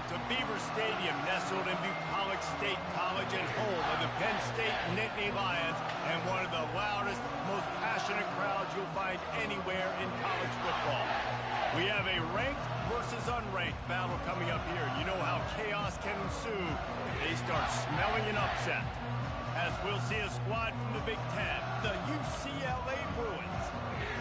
to Beaver Stadium, nestled in Bucolic State College and home of the Penn State Nittany Lions, and one of the loudest, most passionate crowds you'll find anywhere in college football. We have a ranked versus unranked battle coming up here. You know how chaos can ensue if they start smelling an upset. As we'll see a squad from the Big Ten, the UCLA Bruins,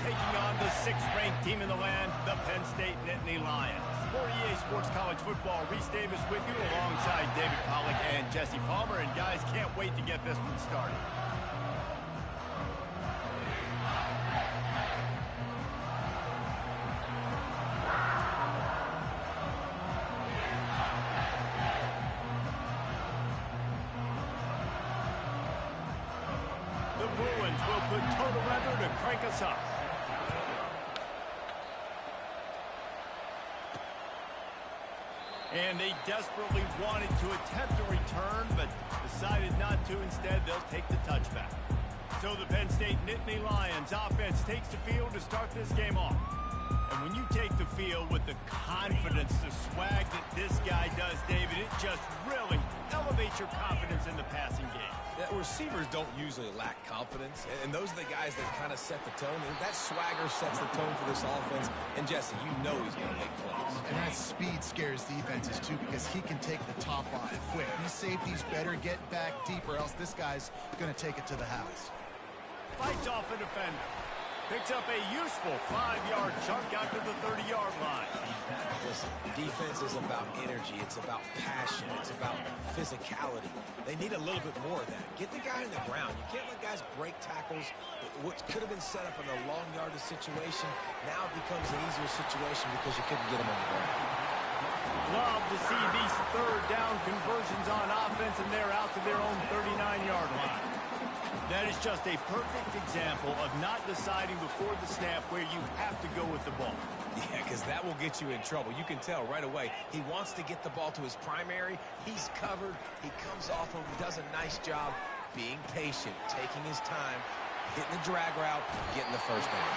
taking on the 6th-ranked team in the land, the Penn State Nittany Lions. For EA Sports College Football, Reese Davis with you alongside David Pollack and Jesse Palmer. And guys, can't wait to get this one started. The Bruins will put total weather to crank us up. And they desperately wanted to attempt a return, but decided not to. Instead, they'll take the touchback. So the Penn State Nittany Lions offense takes the field to start this game off. And when you take the field with the confidence, the swag that this guy does, David, it just really elevates your confidence in the passing game. Yeah, receivers don't usually lack confidence, and those are the guys that kind of set the tone. And that swagger sets the tone for this offense. And Jesse, you know he's going to make plays. And that speed scares defenses too, because he can take the top off quick. These safeties better get back deep, or else this guy's going to take it to the house. Fights off a defender. Picks up a useful 5-yard chunk out to the 30-yard line. Listen, defense is about energy. It's about passion. It's about physicality. They need a little bit more of that. Get the guy in the ground. You can't let guys break tackles. What could have been set up in a long yardage situation now becomes an easier situation because you couldn't get him on the ground. Love to see these third down conversions on offense, and they're out to their own 39-yard line. That is just a perfect example of not deciding before the snap where you have to go with the ball. Yeah, because that will get you in trouble. You can tell right away. He wants to get the ball to his primary. He's covered. He comes off him, does a nice job being patient, taking his time, hitting the drag route, getting the first down.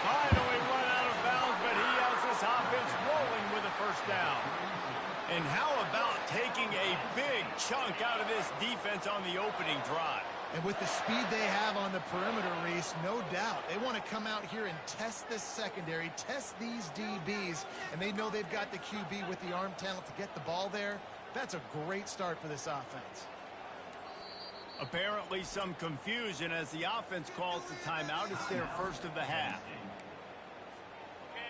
Finally run out of bounds, but he has this offense rolling with a first down. And how about taking a big chunk out of this defense on the opening drive? And with the speed they have on the perimeter, Reese, no doubt, they want to come out here and test this secondary, test these DBs, and they know they've got the QB with the arm talent to get the ball there. That's a great start for this offense. Apparently some confusion as the offense calls the timeout. It's their first of the half.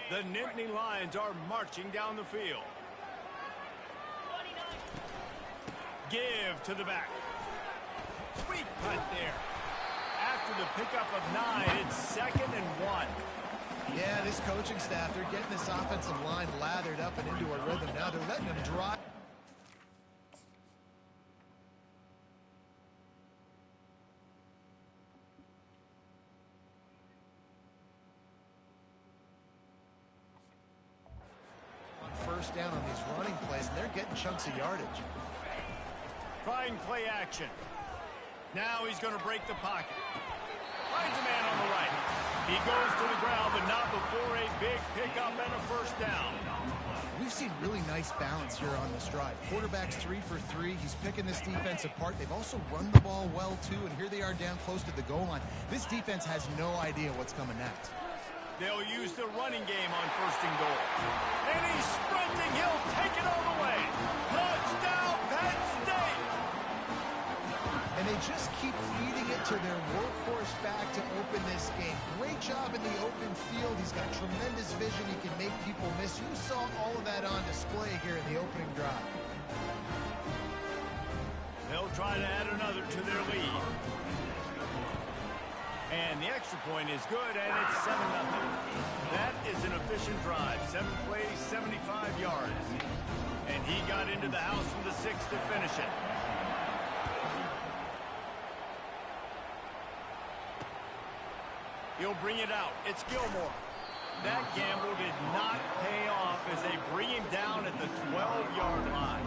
The Nittany Lions are marching down the field. Give to the back. Sweet punt there. After the pickup of 9, it's 2nd and 1. Yeah, this coaching staff, they're getting this offensive line lathered up and into a rhythm. Now they're letting them drive. On first down on these running plays, and they're getting chunks of yardage. Trying play action. Now he's going to break the pocket. Finds a man on the right. He goes to the ground, but not before a big pickup and a first down. We've seen really nice balance here on this drive. Quarterback's 3 for 3. He's picking this defense apart. They've also run the ball well, too, and here they are down close to the goal line. This defense has no idea what's coming next. They'll use the running game on 1st and goal. And he's sprinting. He'll take it all the way. Touchdown, Penn State! And they just keep feeding it to their workhorse back to open this game. Great job in the open field. He's got tremendous vision. He can make people miss. You saw all of that on display here in the opening drive. They'll try to add another to their lead. And the extra point is good, and it's 7-0. That is an efficient drive. 7 plays, 75 yards. And he got into the house from the 6 to finish it. He'll bring it out. It's Gilmore. That gamble did not pay off as they bring him down at the 12-yard line.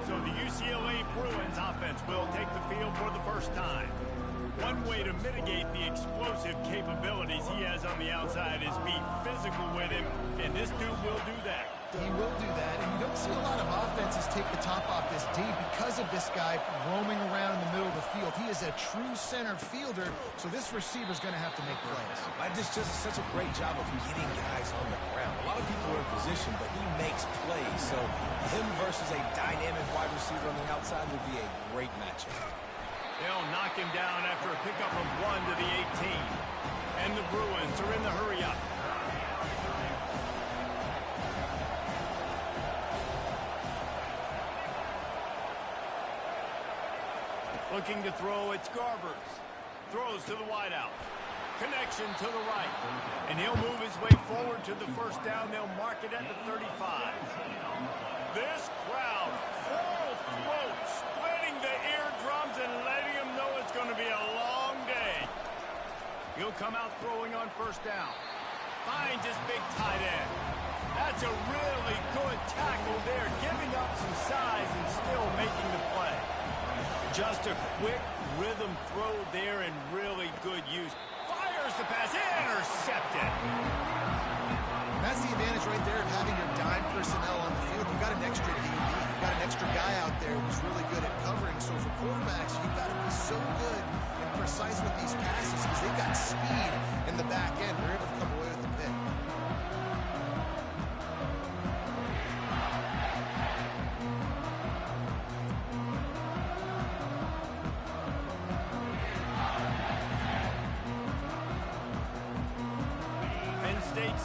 So the UCLA Bruins offense will take the field for the first time. One way to mitigate the explosive capabilities he has on the outside is be physical with him, and this dude will do that. He will do that, and you don't see a lot of offenses take the top off this D because of this guy roaming around in the middle of the field. He is a true center fielder, so this receiver's going to have to make plays. This just such a great job of getting guys on the ground. A lot of people are in position, but he makes plays, so him versus a dynamic wide receiver on the outside will be a great matchup. They'll knock him down after a pickup of 1 to the 18. And the Bruins are in the hurry-up. Looking to throw, it's Garbers. Throws to the wideout. Connection to the right. And he'll move his way forward to the first down. They'll mark it at the 35. This crowd, full throat, splitting the eardrums and letting them know it's going to be a long day. He'll come out throwing on first down. Finds his big tight end. That's a really good tackle there, giving up some size and still making the play. Just a quick rhythm throw there and really good use. Fires the pass, intercepted. That's the advantage right there of having your dime personnel on the field. You've got an extra DB. You've got an extra guy out there who's really good at covering. So for quarterbacks, you've got to be so good and precise with these passes because they've got speed in the back end. They're able to come away with the pick.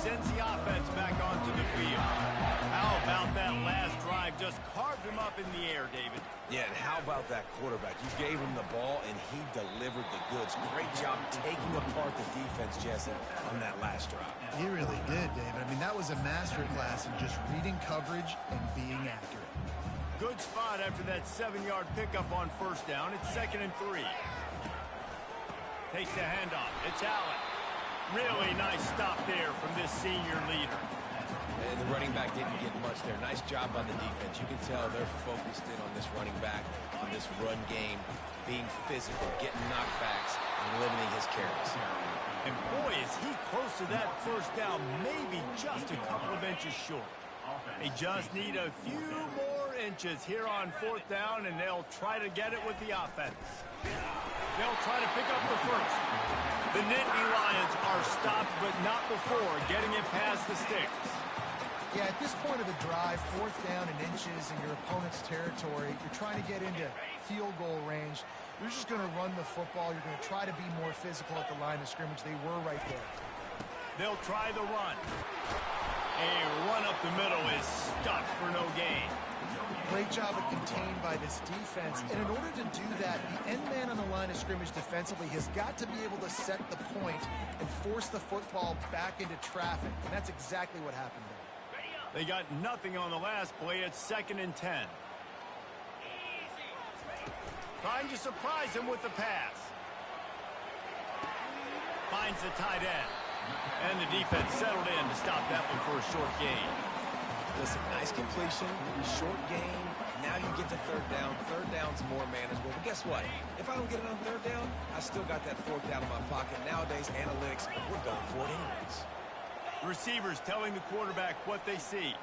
Sends the offense back onto the field. How about that last drive? Just carved him up in the air, David. Yeah, and how about that quarterback? You gave him the ball, and he delivered the goods. Great job taking apart the defense, Jesse, on that last drive. He really did, David. I mean, that was a masterclass in just reading coverage and being accurate. Good spot after that 7-yard pickup on first down. It's 2nd and 3. Takes the handoff. It's Allen. Really nice stop there from this senior leader. And the running back didn't get much there. Nice job by the defense. You can tell they're focused in on this running back, on this run game, being physical, getting knockbacks, and limiting his carries. And boy, is he close to that first down, maybe just a couple of inches short. They just need a few more inches here on 4th down, and they'll try to get it with the offense. They'll try to pick up the first. The Nittany Lions are stopped, but not before getting it past the sticks. Yeah, at this point of the drive, 4th down and inches in your opponent's territory, you're trying to get into field goal range. You're just going to run the football. You're going to try to be more physical at the line of scrimmage. They were right there. They'll try the run. A run up the middle is stuck for no gain. Great job of contained by this defense. And in order to do that, the end man on the line of scrimmage defensively has got to be able to set the point and force the football back into traffic. And that's exactly what happened there. They got nothing on the last play. It's 2nd and 10. Trying to surprise him with the pass. Finds the tight end. And the defense settled in to stop that one for a short gain. Listen, nice completion, short gain. Now you get to 3rd down. 3rd down's more manageable. But guess what? If I don't get it on 3rd down, I still got that 4th down in my pocket. Nowadays, analytics, we're going for it anyways. Receivers telling the quarterback what they see.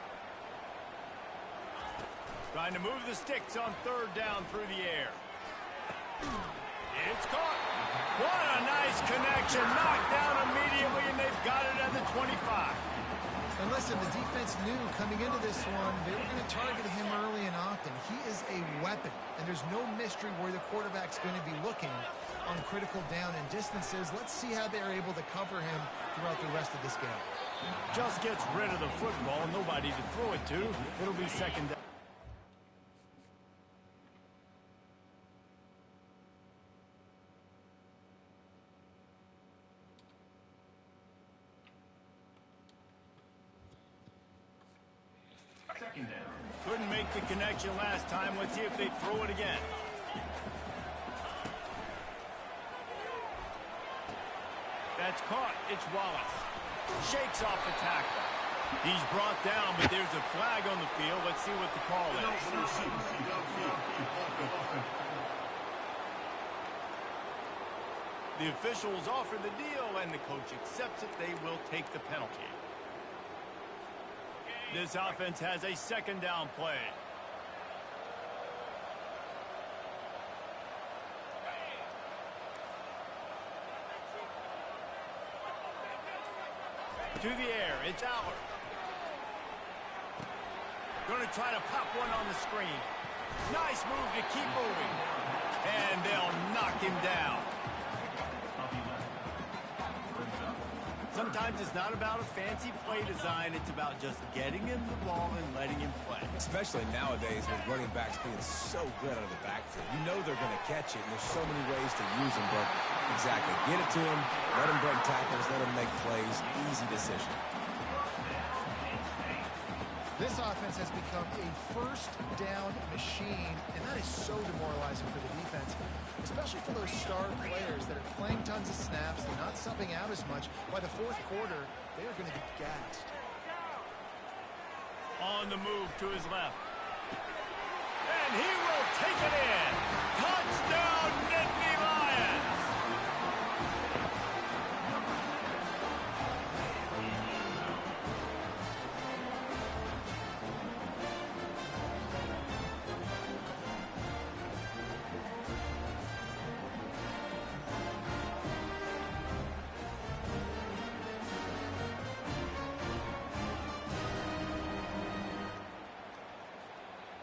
Trying to move the sticks on 3rd down through the air. It's caught. What a nice connection. Knocked down immediately, and they've got it at the 25. And listen, the defense knew coming into this one, they were going to target him early and often. He is a weapon, and there's no mystery where the quarterback's going to be looking on critical down and distances. Let's see how they're able to cover him throughout the rest of this game. Just gets rid of the football, nobody to throw it to. It'll be 2nd down. Couldn't make the connection last time. Let's see if they throw it again. That's caught. It's Wallace. Shakes off the tackle. He's brought down, but there's a flag on the field. Let's see what the call is. The officials offer the deal, and the coach accepts it. They will take the penalty. This offense has a second down play. To the air, it's Aller. Going to try to pop one on the screen. Nice move to keep moving. And they'll knock him down. Sometimes it's not about a fancy play design. It's about just getting him the ball and letting him play. Especially nowadays with running backs being so good out of the backfield. You know they're going to catch it, and there's so many ways to use them. But exactly, get it to him, let him break tackles, let him make plays. Easy decision. This offense has become a first down machine, and that is so demoralizing for the defense, especially for those star players that are playing tons of snaps. They're not subbing out as much. By the fourth quarter, they are going to be gassed. On the move to his left. And he will take it in. Touchdown, Nittany Lions!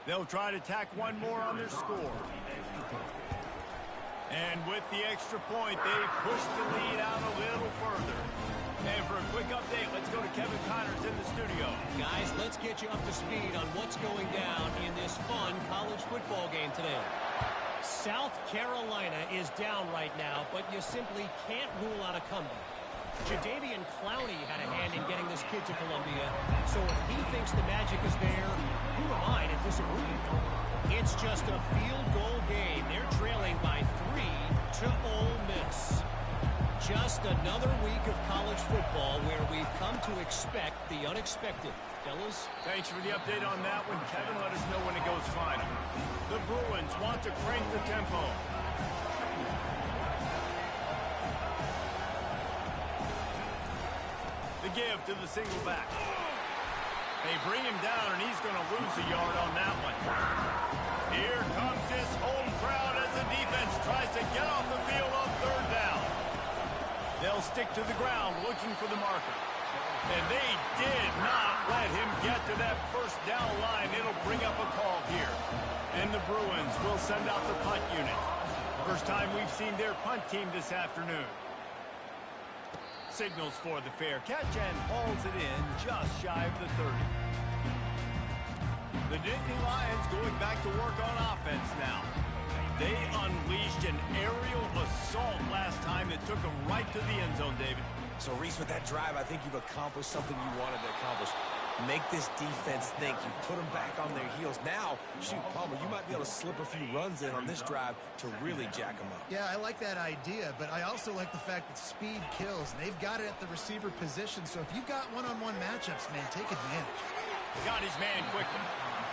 They'll try to tack one more on their score. And with the extra point, they push the lead out a little further. And for a quick update, let's go to Kevin Connors in the studio. Guys, let's get you up to speed on what's going down in this fun college football game today. South Carolina is down right now, but you simply can't rule out a comeback. Jadeveon Clowney had a hand in getting this kid to Columbia, so if he thinks the magic is there, who am I to disagree? It's just a field goal game. They're trailing by 3 to Ole Miss. Just another week of college football where we've come to expect the unexpected. Fellas? Thanks for the update on that one, Kevin. Let us know when it goes final. The Bruins want to crank the tempo. The give to the single back. They bring him down, and he's going to lose a yard on that one. Here comes his home crowd as the defense tries to get off the field on third down. They'll stick to the ground looking for the marker. And they did not let him get to that first down line. It'll bring up a call here. And the Bruins will send out the punt unit. First time we've seen their punt team this afternoon. Signals for the fair catch and hauls it in just shy of the 30. The Nittany Lions going back to work on offense now. They unleashed an aerial assault last time that took them right to the end zone, David. So, Reese, with that drive, I think you've accomplished something you wanted to accomplish. Make this defense think. You put them back on their heels. Now, shoot, Palmer, you might be able to slip a few runs in on this drive to really jack them up. Yeah, I like that idea, but I also like the fact that speed kills. And they've got it at the receiver position, so if you've got one-on-one matchups, man, take advantage. Got his man quickly.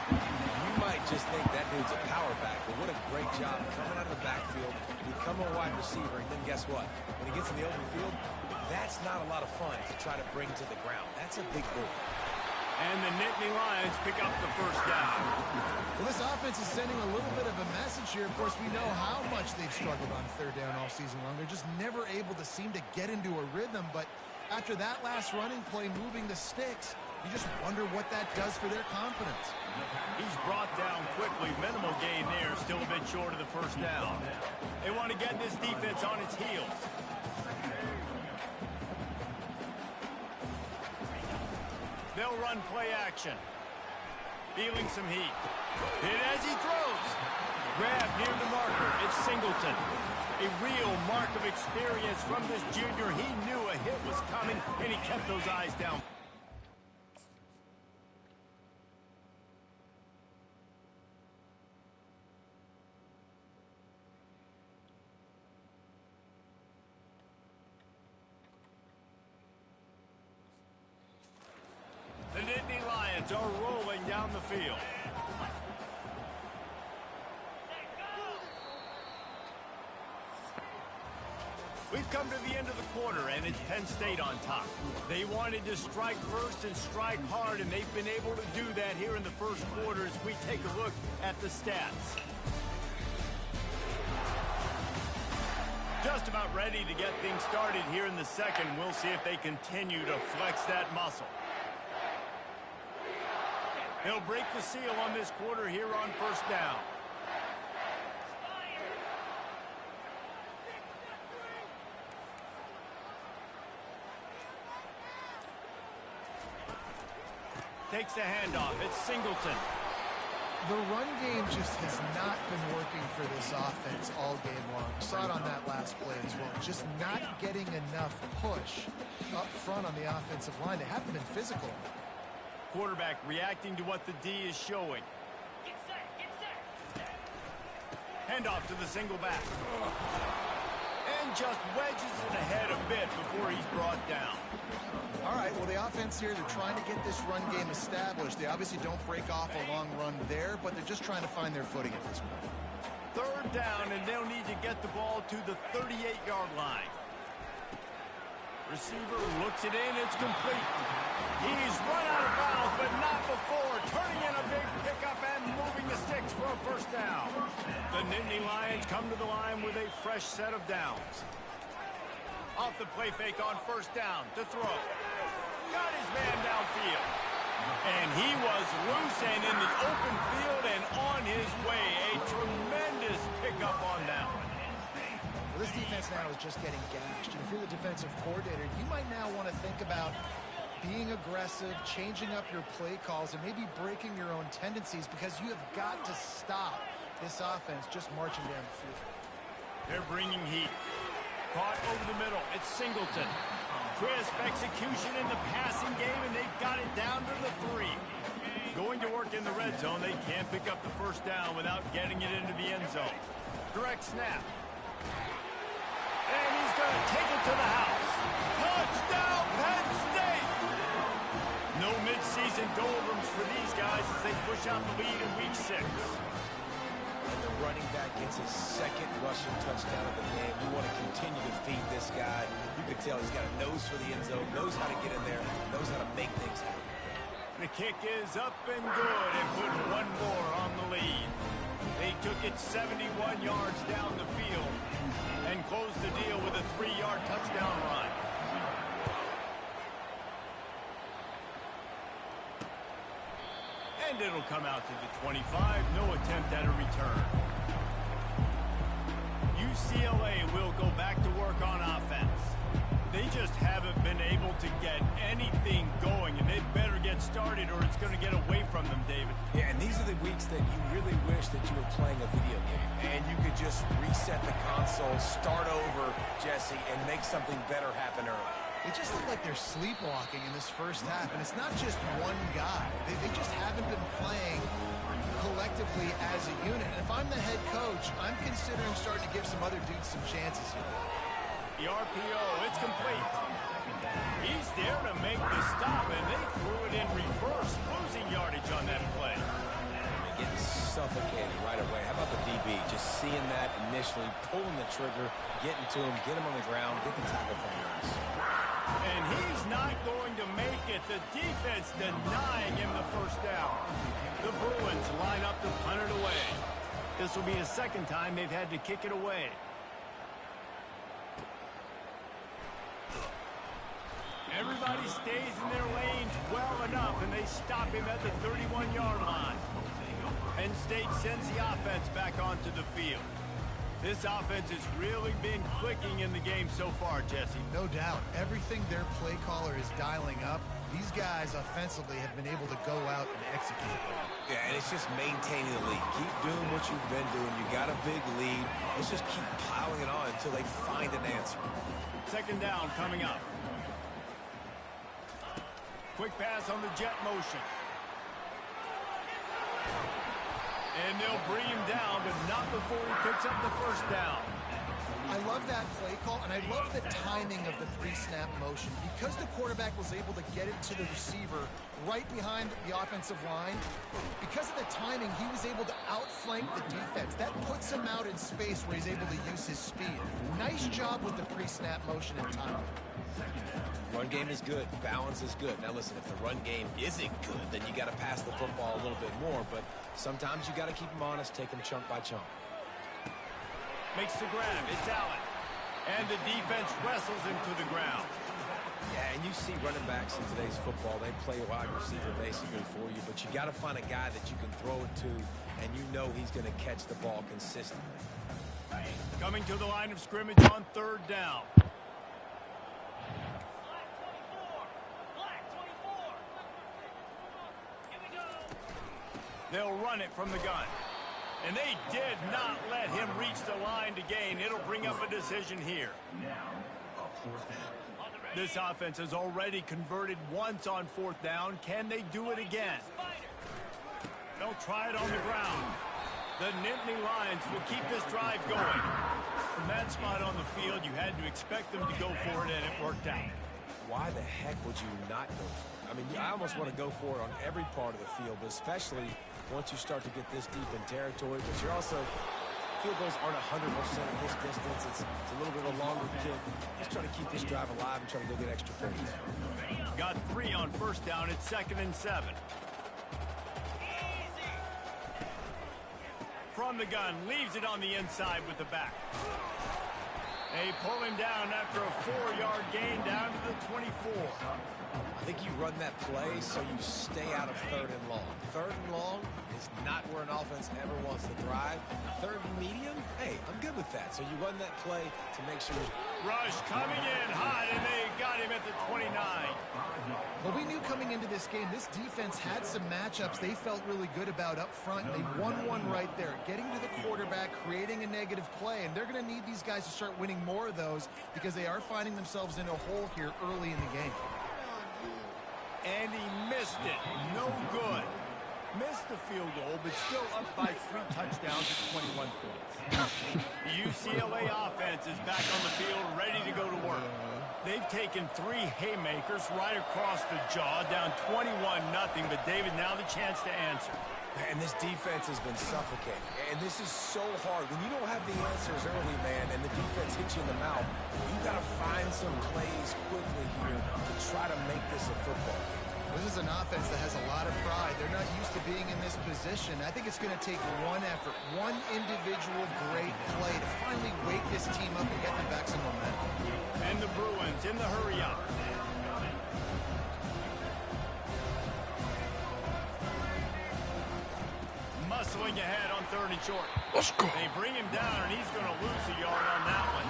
You might just think that dude's a power back, but what a great job coming out of the backfield, become a wide receiver, and then guess what? When he gets in the open field, that's not a lot of fun to try to bring to the ground. That's a big move. And the Nittany Lions pick up the first down. Well, this offense is sending a little bit of a message here. Of course, we know how much they've struggled on third down all season long. They're just never able to seem to get into a rhythm. But after that last running play, moving the sticks, you just wonder what that does for their confidence. He's brought down quickly. Minimal gain there. Still a bit short of the first down. They want to get this defense on its heels. They'll run play action. Feeling some heat. Hit as he throws. Grab near the marker. It's Singleton. A real mark of experience from this junior. He knew a hit was coming, and he kept those eyes down. The Nittany Lions are rolling down the field. We've come to the end of the quarter, and it's Penn State on top. They wanted to strike first and strike hard, and they've been able to do that here in the first quarter as we take a look at the stats. Just about ready to get things started here in the second. We'll see if they continue to flex that muscle. They'll break the seal on this quarter here on first down. Takes the handoff. It's Singleton. The run game just has not been working for this offense all game long. We saw it on that last play as well. Just not getting enough push up front on the offensive line. They haven't been physical. Quarterback reacting to what the D is showing. Handoff to the single back. And just wedges it ahead a bit before he's brought down. All right, well, the offense here, they're trying to get this run game established. They obviously don't break off a long run there, but they're just trying to find their footing at this point. Third down, and they'll need to get the ball to the 38-yard line. Receiver looks it in. It's complete. He's run out of bounds, but not before. Turning in a big pickup and moving the sticks for a first down. The Nittany Lions come to the line with a fresh set of downs. Off the play fake on first down to throw. Got his man downfield. And he was loose and in the open field and on his way. A tremendous pickup on that one. Well, this defense now is just getting gashed. And if you're the defensive coordinator, you might now want to think about being aggressive, changing up your play calls, and maybe breaking your own tendencies because you have got to stop this offense just marching down the field. They're bringing heat. Caught over the middle. It's Singleton. Crisp execution in the passing game, and they've got it down to the 3. Going to work in the red zone. They can't pick up the first down without getting it into the end zone. Direct snap. And he's going to take it to the house. Touchdown, Penn State! No midseason doldrums for these guys as they push out the lead in week 6. And the running back gets his second rushing touchdown of the game. We want to continue to feed this guy. You can tell he's got a nose for the end zone, knows how to get in there, knows how to make things happen. The kick is up and good and put one more on the lead. They took it 71 yards down the field and closed the deal with a 3-yard touchdown run. And it'll come out to the 25. No attempt at a return. UCLA will go back to work on offense. They just haven't been able to get anything going, and they better get started or it's going to get away from them, David. Yeah, and these are the weeks that you really wish that you were playing a video game. And you could just reset the console, start over, Jesse, and make something better happen early. They just look like they're sleepwalking in this first half, and it's not just one guy. They just haven't been playing collectively as a unit. And if I'm the head coach, I'm considering starting to give some other dudes some chances here. The RPO, it's complete. He's there to make the stop, and they threw it in reverse, losing yardage on that play. They're getting suffocated right away. How about the DB? Just seeing that initially, pulling the trigger, getting to him, get him on the ground, get the tackle for him. And he's not going to make it. The defense denying him the first down. The Bruins line up to punt it away. This will be the second time they've had to kick it away. Everybody stays in their lanes well enough, and they stop him at the 31-yard line. Penn State sends the offense back onto the field. This offense has really been clicking in the game so far, Jesse. No doubt. Everything their play caller is dialing up, these guys offensively have been able to go out and execute. Yeah, and it's just maintaining the lead. Keep doing what you've been doing. You got a big lead. Let's just keep piling it on until they find an answer. Second down coming up. Quick pass on the jet motion. And they'll bring him down, but not before he picks up the first down. I love that play call, and I love the timing of the pre-snap motion. Because the quarterback was able to get it to the receiver right behind the offensive line, because of the timing, he was able to outflank the defense. That puts him out in space where he's able to use his speed. Nice job with the pre-snap motion and timing. Run game is good. Balance is good. Now listen, if the run game isn't good, then you got to pass the football a little bit more. But sometimes you got to keep them honest, take them chunk by chunk. Makes the grab. It's Allen. And the defense wrestles him to the ground. Yeah, and you see running backs in today's football, they play wide receiver basically for you, but you got to find a guy that you can throw it to, and you know he's going to catch the ball consistently. Coming to the line of scrimmage on 3rd down. They'll run it from the gun. And they did not let him reach the line to gain. It'll bring up a decision here. This offense has already converted once on 4th down. Can they do it again? They'll try it on the ground. The Nittany Lions will keep this drive going. From that spot on the field, you had to expect them to go for it, and it worked out. Why the heck would you not go for it? I mean, I almost want to go for it on every part of the field, but especially once you start to get this deep in territory. But you're also, field goals aren't 100% of this distance. It's a little bit of a longer kick. Just trying to keep this drive alive and trying to go get extra points. Got 3 on 1st down. It's 2nd and 7. From the gun, leaves it on the inside with the back. They pull him down after a 4-yard gain down to the 24. I think you run that play so you stay out of 3rd and long. 3rd and long is not where an offense ever wants to thrive. 3rd and medium, hey, I'm good with that. So you run that play to make sure. Rush coming in hot, and they got him at the 29. Well, we knew coming into this game, this defense had some matchups they felt really good about up front. They won one right there, getting to the quarterback, creating a negative play, and they're going to need these guys to start winning more of those because they are finding themselves in a hole here early in the game. And he missed it. No good. Missed the field goal, but still up by 3 touchdowns at 21 points. The UCLA offense is back on the field, ready to go to work. They've taken 3 haymakers right across the jaw, down 21-0. But David, now the chance to answer. And this defense has been suffocating. And this is so hard. When you don't have the answers early, man, and the defense hits you in the mouth, you got to find some plays quickly here to try to make this a football game. This is an offense that has a lot of pride. They're not used to being in this position. I think it's going to take one effort, one individual great play to finally wake this team up and get them back some momentum. And the Bruins in the hurry-up. Muscling ahead on 3rd and short. Let's go. They bring him down, and he's going to lose a yard on that one.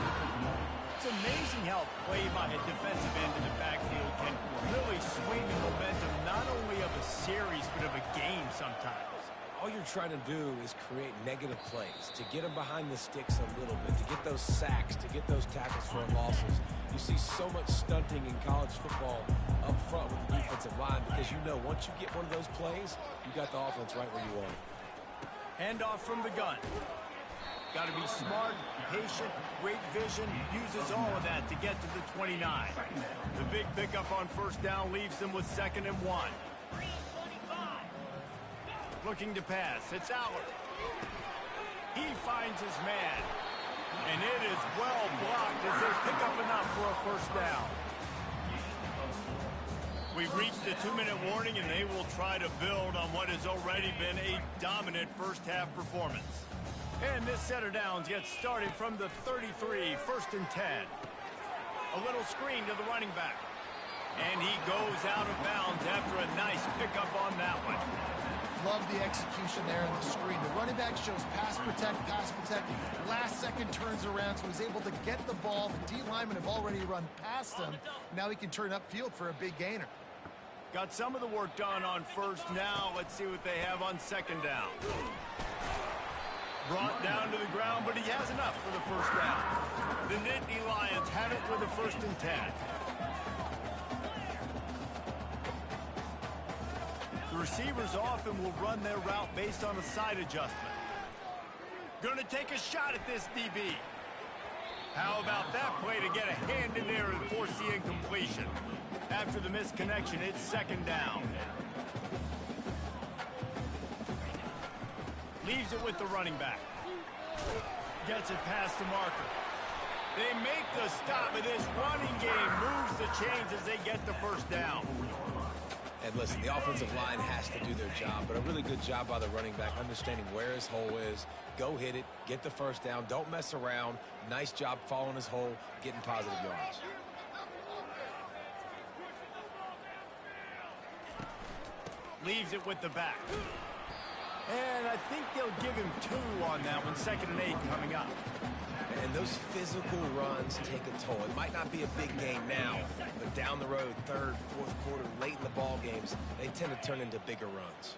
It's amazing how play by a defensive end in the backfield can really swing the momentum not only of a series, but of a game sometimes. All you're trying to do is create negative plays, to get them behind the sticks a little bit, to get those sacks, to get those tackles for losses. You see so much stunting in college football up front with the defensive line because you know once you get one of those plays, you got the offense right where you want it. Handoff from the gun. Got to be smart, patient, great vision, uses all of that to get to the 29. The big pickup on 1st down leaves them with 2nd and 1. Looking to pass, it's Howard. He finds his man, and it is well blocked as they pick up enough for a 1st down. We've reached the 2-minute warning, and they will try to build on what has already been a dominant first-half performance. And this set of downs gets started from the 33, 1st and 10. A little screen to the running back. And he goes out of bounds after a nice pickup on that one. Love the execution there in the screen. The running back shows pass protect. Last second turns around, so he's able to get the ball. The D linemen have already run past him. Now he can turn upfield for a big gainer. Got some of the work done on 1st. Now let's see what they have on 2nd down. Brought down to the ground, but he has enough for the 1st down. The Nittany Lions have it with a 1st and 10. The receivers often will run their route based on a side adjustment. Going to take a shot at this DB. How about that play to get a hand in there and force the incompletion? After the misconnection, it's second down. Leaves it with the running back. Gets it past the marker. They make the stop, and this running game moves the chains as they get the first down. And listen, the offensive line has to do their job, but a really good job by the running back, understanding where his hole is. Go hit it, get the first down, don't mess around. Nice job following his hole, getting positive yards. Leaves it with the back. And I think they'll give him 2 on that one. 2nd and 8 coming up. And those physical runs take a toll. It might not be a big game now, but down the road, 3rd, 4th quarter, late in the ball games, they tend to turn into bigger runs.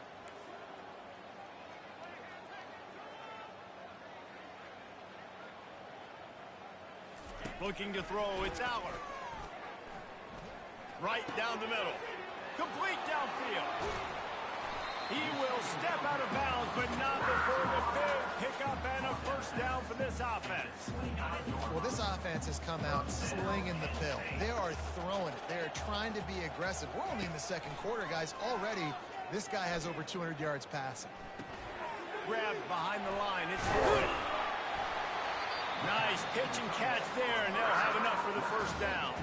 Looking to throw, it's Aller. Right down the middle. Complete downfield. He will step out of bounds, but not before the big pickup and a first down for this offense. Well, this offense has come out slinging the pill. They are throwing it. They are trying to be aggressive. We're only in the 2nd quarter, guys. Already, this guy has over 200 yards passing. Grabbed behind the line. It's Floyd. Nice pitch and catch there, and they'll have enough for the first down.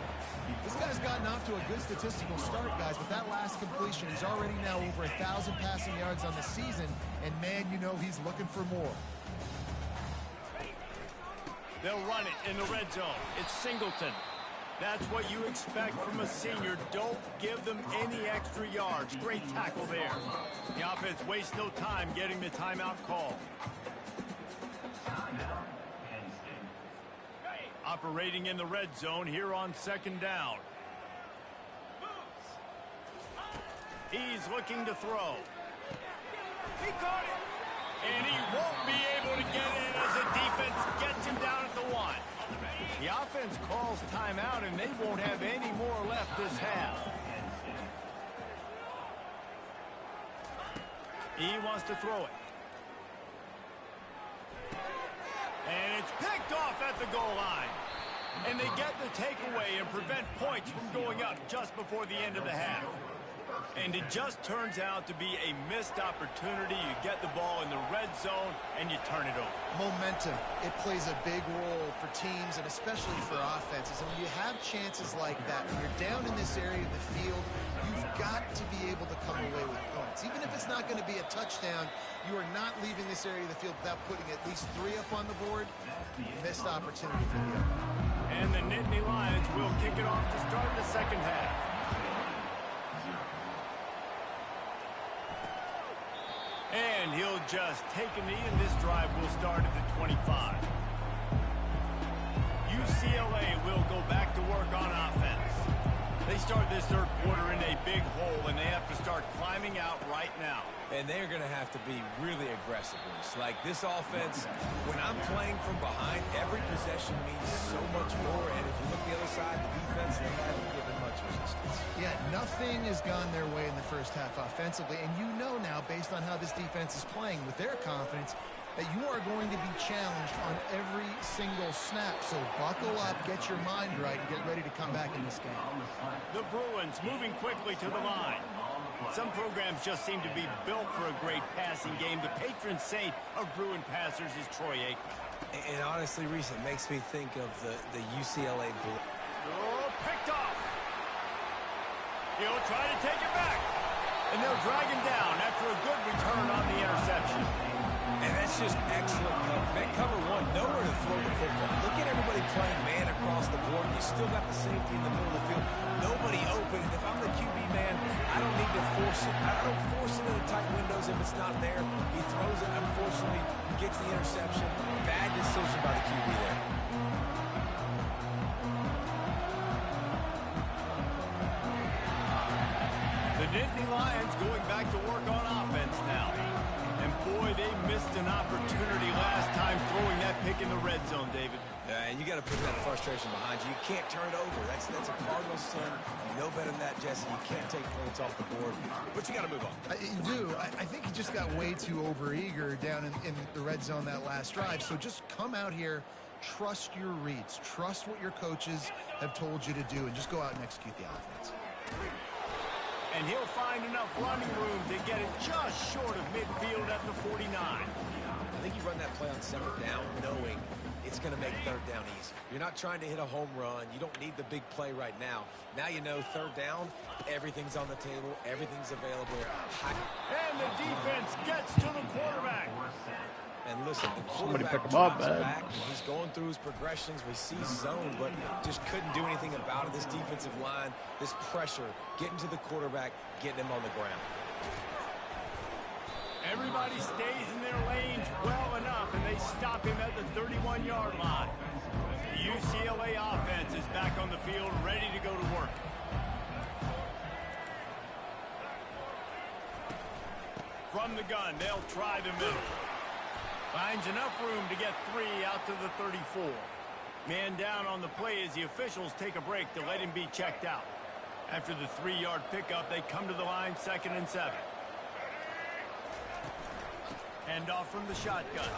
This guy's gotten off to a good statistical start, guys, but that last completion, he's already now over 1,000 passing yards on the season, and man, you know he's looking for more. They'll run it in the red zone. It's Singleton. That's what you expect from a senior. Don't give them any extra yards. Great tackle there. The offense wastes no time getting the timeout call. Operating in the red zone here on 2nd down. He's looking to throw. He caught it. And he won't be able to get in as the defense gets him down at the 1. The offense calls timeout, and they won't have any more left this half. He wants to throw it. And it's picked off at the goal line. And they get the takeaway and prevent points from going up just before the end of the half. And it just turns out to be a missed opportunity. You get the ball in the red zone, and you turn it over. Momentum. It plays a big role for teams and especially for offenses. And when you have chances like that, when you're down in this area of the field, you've got to be able to come away with points. Even if it's not going to be a touchdown, you are not leaving this area of the field without putting at least 3 up on the board. Missed opportunity for the other. And the Nittany Lions will kick it off to start the 2nd half. And he'll just take a knee, and this drive will start at the 25. UCLA will go back to work on offense. They start this 3rd quarter in a big hole, and they have to start climbing out right now. And they're going to have to be really aggressive. Like this offense, when I'm playing from behind, every possession means so much more. And if you look the other side, the defense, they haven't given much resistance. Yeah, nothing has gone their way in the first half offensively. And you know now, based on how this defense is playing with their confidence, that you are going to be challenged on every single snap. So buckle up, get your mind right, and get ready to come back in this game. The Bruins moving quickly to the line. Some programs just seem to be built for a great passing game. The patron saint of Bruin passers is Troy Aikman. And honestly, Reese, it makes me think of the UCLA Blue. Oh, picked off. He'll try to take it back. And they'll drag him down after a good return on the interception. And that's just excellent cover. Man, cover 1, nowhere to throw the football. Look at everybody playing man across the board. You still got the safety in the middle of the field. Nobody open. And if I'm the QB man, I don't need to force it. I don't force it into tight windows if it's not there. He throws it, unfortunately, gets the interception. Bad decision by the QB there. The Nittany Lions going back to work on offense now. And boy, they missed an opportunity last time throwing that pick in the red zone, David. And you got to put that frustration behind you. You can't turn it over. That's a Cardinal sin. You know better than that, Jesse. You can't take points off the board. But you got to move on. You do. I think he just got way too overeager down in the red zone that last drive. So just come out here trust your reads. Trust what your coaches have told you to do, and just go out and execute the offense. And he'll find enough running room to get it just short of midfield at the 49. I think you run that play on 2nd down knowing it's going to make 3rd down easy. You're not trying to hit a home run. You don't need the big play right now. Now you know 3rd down, everything's on the table, everything's available. And the defense gets to the quarterback. And listen, the Somebody quarterback pick him up, drops man. back. He's going through his progressions. We see zone, but just couldn't do anything about it. This defensive line, this pressure, getting to the quarterback, getting him on the ground. Everybody stays in their lanes well enough, and they stop him at the 31-yard line. The UCLA offense is back on the field, ready to go to work. From the gun, they'll try the middle. Finds enough room to get 3 out to the 34. Man down on the play as the officials take a break to let him be checked out. After the 3-yard pickup, they come to the line, 2nd and 7. Hand off from the shotgun.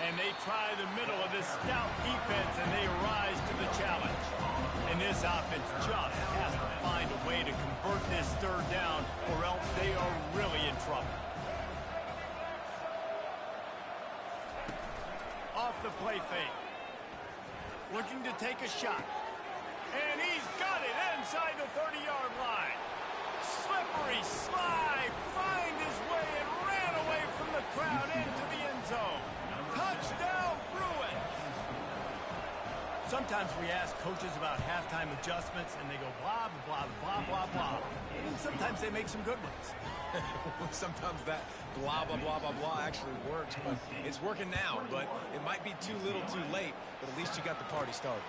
And they try the middle of this stout defense, and they rise to the challenge. And this offense just has to find a way to convert this 3rd down, or else they are really in trouble. Off the play fake. Looking to take a shot. And he's got it inside the 30-yard line. Slippery slide. Find his way and ran away from the crowd into the end zone. Touchdown, Bruins. Sometimes we ask coaches about halftime adjustments, and they go blah, blah, blah, blah, blah. And sometimes they make some good ones. Sometimes that blah, blah, blah, blah, blah actually works, but it's working now. But it might be too little too late, but at least you got the party started.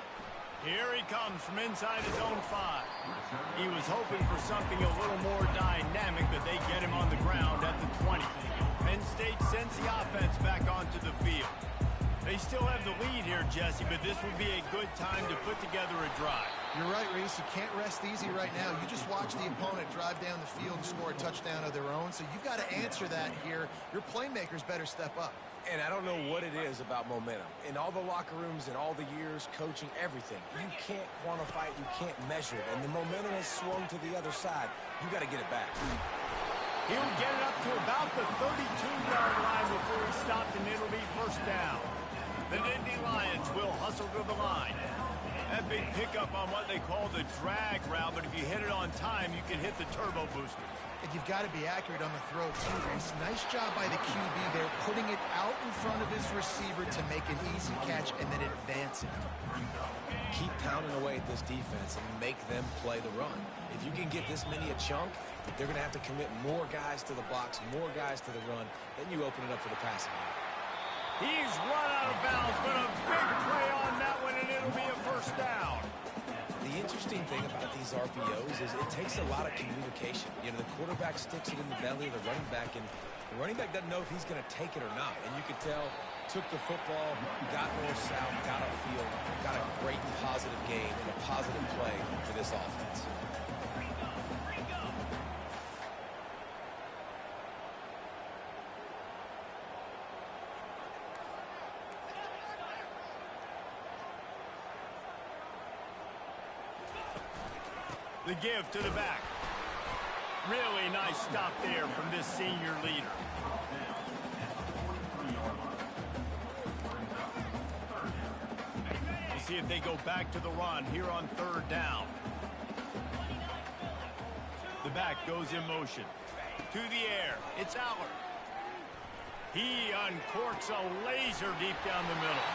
Here he comes from inside his own 5. He was hoping for something a little more dynamic, but they get him on the ground at the 20. Penn State sends the offense back onto the field. They still have the lead here, Jesse, but this would be a good time to put together a drive. You're right, Reese. You can't rest easy right now. You just watch the opponent drive down the field and score a touchdown of their own, so you've got to answer that here. Your playmakers better step up. And I don't know what it is about momentum. In all the locker rooms, in all the years, coaching, everything, you can't quantify it, you can't measure it. And the momentum has swung to the other side. You got to get it back. He'll get it up to about the 32-yard line before he stopped, and it'll be 1st down. The Nittany Lions will hustle to the line. That big pickup on what they call the drag route, but if you hit it on time, you can hit the turbo boosters. And you've got to be accurate on the throw, too, Reese. Nice job by the QB there, putting it out in front of his receiver to make an easy catch and then advance it. Keep pounding away at this defense and make them play the run. If you can get this many a chunk, they're going to have to commit more guys to the box, more guys to the run. Then you open it up for the passing game. He's run out of bounds, but a big play on that one, and it'll be a 1st down. The interesting thing about these RPOs is it takes a lot of communication. You know, the quarterback sticks it in the belly of the running back, and the running back doesn't know if he's going to take it or not. And you can tell, took the football, got north-south, got upfield, got a great and positive game and a positive play for this offense. The give to the back. Really nice stop there from this senior leader. We'll see if they go back to the run here on 3rd down. The back goes in motion. To the air. It's Allard. He uncorks a laser deep down the middle.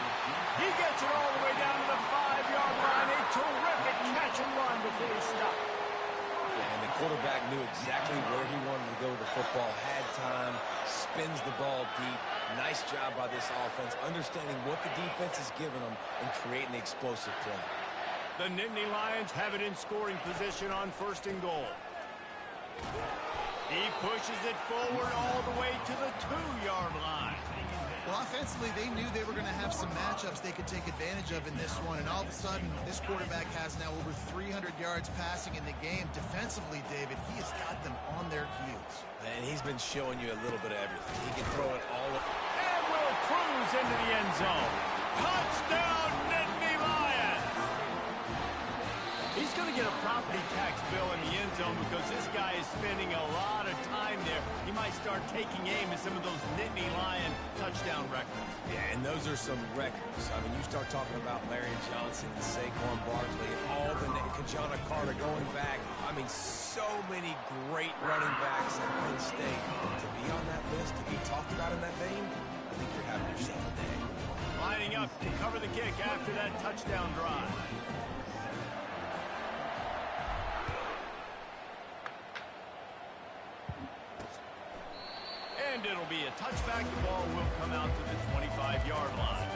He gets it all the way down to the 5-yard line. A terrific catch and run before he stopped. Yeah, and the quarterback knew exactly where he wanted to go with the football, had time, spins the ball deep. Nice job by this offense, understanding what the defense is giving them and creating the explosive play. The Nittany Lions have it in scoring position on 1st and goal. He pushes it forward all the way to the 2-yard line. Well, offensively, they knew they were going to have some matchups they could take advantage of in this one, and all of a sudden, this quarterback has now over 300 yards passing in the game. Defensively, David, he has got them on their heels. And he's been showing you a little bit of everything. He can throw it all. And will cruise into the end zone. Touchdown, Nittany Lions! He's going to get a property tax bill in the end zone because this guy is spending a lot of time there. He might start taking aim at some of those Nittany Lion touchdown records. Yeah, and those are some records. I mean, you start talking about Larry Johnson, Saquon Barkley, all the Kajana Carter going back. I mean, so many great running backs at Penn State. To be on that list, to be talked about in that vein, I think you're having yourself a day. Lining up to cover the kick after that touchdown drive. And it'll be a touchback. The ball will come out to the 25-yard line.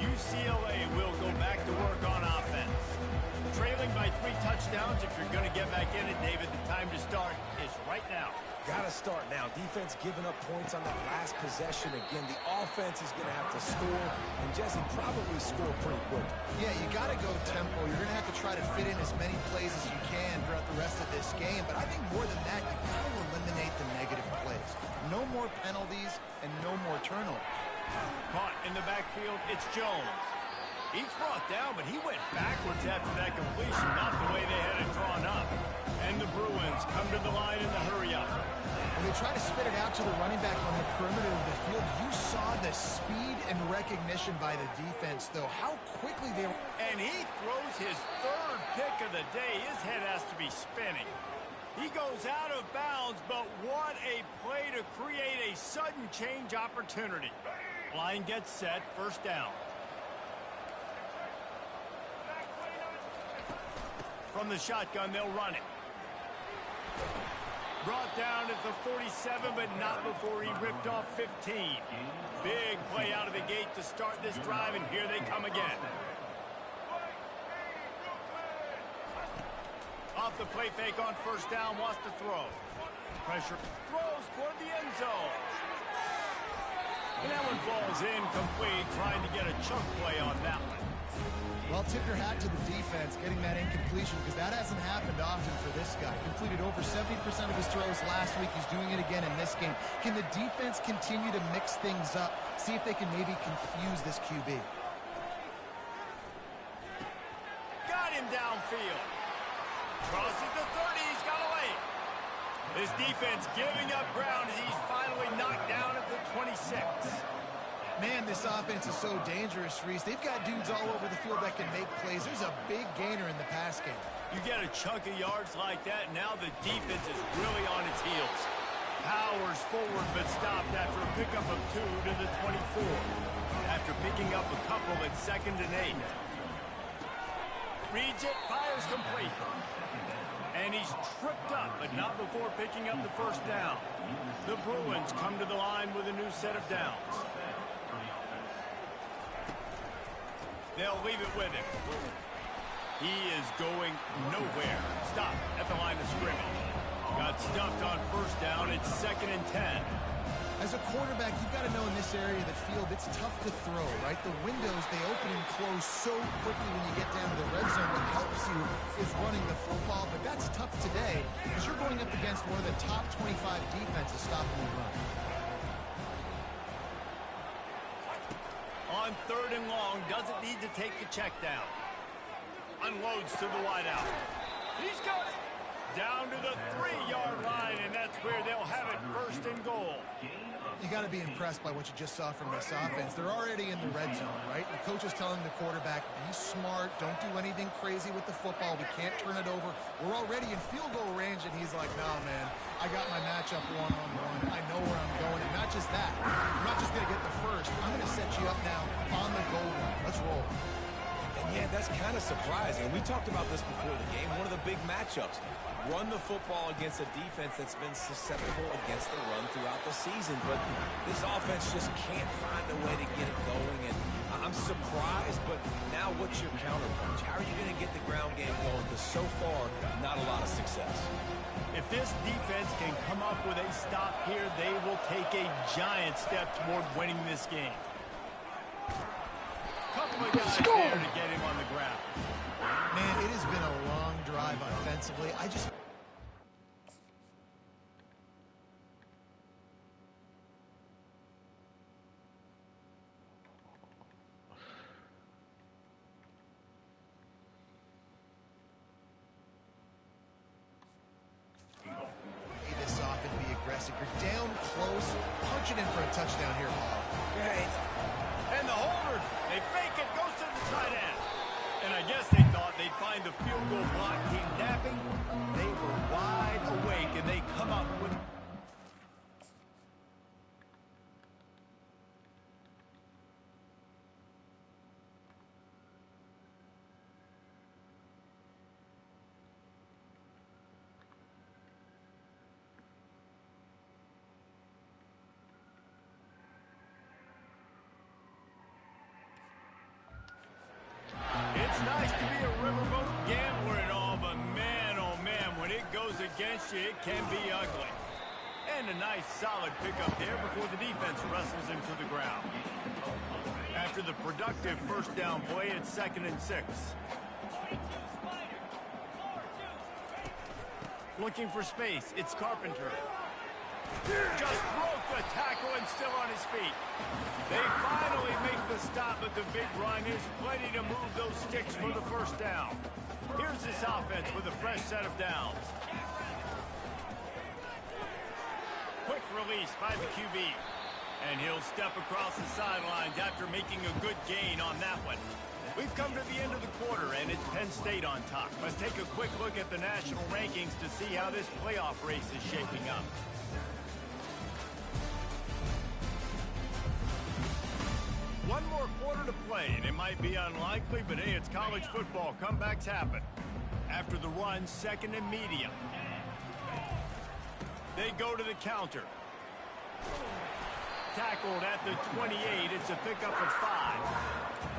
UCLA will go back to work on offense. Trailing by 3 touchdowns. If you're going to get back in it, David, the time to start is right now. Got to start now. Defense giving up points on that last possession. Again, the offense is going to have to score, and Jesse probably score pretty quick. Yeah, you got to go tempo. You're going to have to try to fit in as many plays as you can throughout the rest of this game. But I think more than that, you got to eliminate the negative plays. No more penalties and no more turnovers. Caught in the backfield, it's Jones. He's brought down, but he went backwards after that completion, not the way they had it drawn up. And the Bruins come to the line in the hurry-up. When they try to spit it out to the running back on the perimeter of the field, you saw the speed and recognition by the defense, though. How quickly they were. And he throws his 3rd pick of the day. His head has to be spinning. He goes out of bounds, but what a play to create a sudden change opportunity. Line gets set, first down. From the shotgun, they'll run it. Brought down at the 47, but not before he ripped off 15. Big play out of the gate to start this drive, and here they come again. Off the play fake on first down, wants to throw. Pressure, throws toward the end zone. And that one falls incomplete, trying to get a chunk play on that one. Well, tip your hat to the defense getting that incompletion because that hasn't happened often for this guy. Completed over 70% of his throws last week. He's doing it again in this game. Can the defense continue to mix things up? See if they can maybe confuse this QB. Got him downfield. Crosses the 30. He's got away. His defense giving up ground as he's finally knocked down at the 26. Man, this offense is so dangerous, Reese. They've got dudes all over the field that can make plays. There's a big gainer in the pass game. You get a chunk of yards like that, now the defense is really on its heels. Powers forward, but stopped after a pickup of 2 to the 24. After picking up a couple at 2nd and 8. Reads it, fires complete. And he's tripped up, but not before picking up the first down. The Bruins come to the line with a new set of downs. They'll leave it with him. He is going nowhere. Stop at the line of scrimmage. Got stuffed on first down. It's 2nd and 10. As a quarterback, you've got to know in this area of the field, it's tough to throw, right? The windows, they open and close so quickly when you get down to the red zone. What helps you is running the football, but that's tough today because you're going up against one of the top 25 defenses stopping the run. On 3rd and long, doesn't need to take the check down. Unloads to the wideout. He's got it. Down to the 3-yard line, and that's where they'll have it, 1st and goal. You got to be impressed by what you just saw from this offense. They're already in the red zone, right? The coach is telling the quarterback, be smart, don't do anything crazy with the football. We can't turn it over. We're already in field goal range, and he's like, nah, man, I got my matchup one-on-one. I know where I'm going, and not just that. I'm not just going to get the first. I'm going to set you up now on the goal line. Let's roll. And yeah, that's kind of surprising. We talked about this before the game. One of the big matchups. Run the football against a defense that's been susceptible against the run throughout the season. But this offense just can't find a way to get it going. And I'm surprised, but now what's your counterpunch? How are you going to get the ground game going? Because so far, not a lot of success. If this defense can come up with a stop here, they will take a giant step toward winning this game. Couple of guys there to get him on the ground. Man, it has been a long drive offensively. And I guess they thought they'd find the field goal block team napping. They were wide awake, and they come up with... It's nice to be a riverboat gambler and all, but man, oh man, when it goes against you, it can be ugly. And a nice solid pickup there before the defense wrestles him to the ground. After the productive first down play, it's 2nd and 6. Looking for space, it's Carpenter. Just broke the tackle and still on his feet. They finally make the stop, but the big run is plenty to move those sticks for the first down. Here's this offense with a fresh set of downs. Quick release by the QB. And he'll step across the sidelines after making a good gain on that one. We've come to the end of the quarter, and it's Penn State on top. Let's take a quick look at the national rankings to see how this playoff race is shaping up. One more quarter to play, and it might be unlikely, but hey, it's college football. Comebacks happen. After the run, 2nd and medium. They go to the counter. Tackled at the 28. It's a pickup of 5.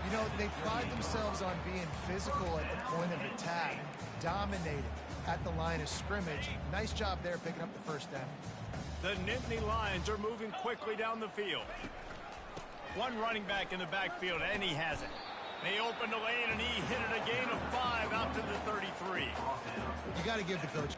You know, they pride themselves on being physical at the point of attack, dominated at the line of scrimmage. Nice job there picking up the first down. The Nittany Lions are moving quickly down the field. One running back in the backfield, and he has it. They opened the lane, and he hit it a gain of 5 out to the 33. You got to give the coach.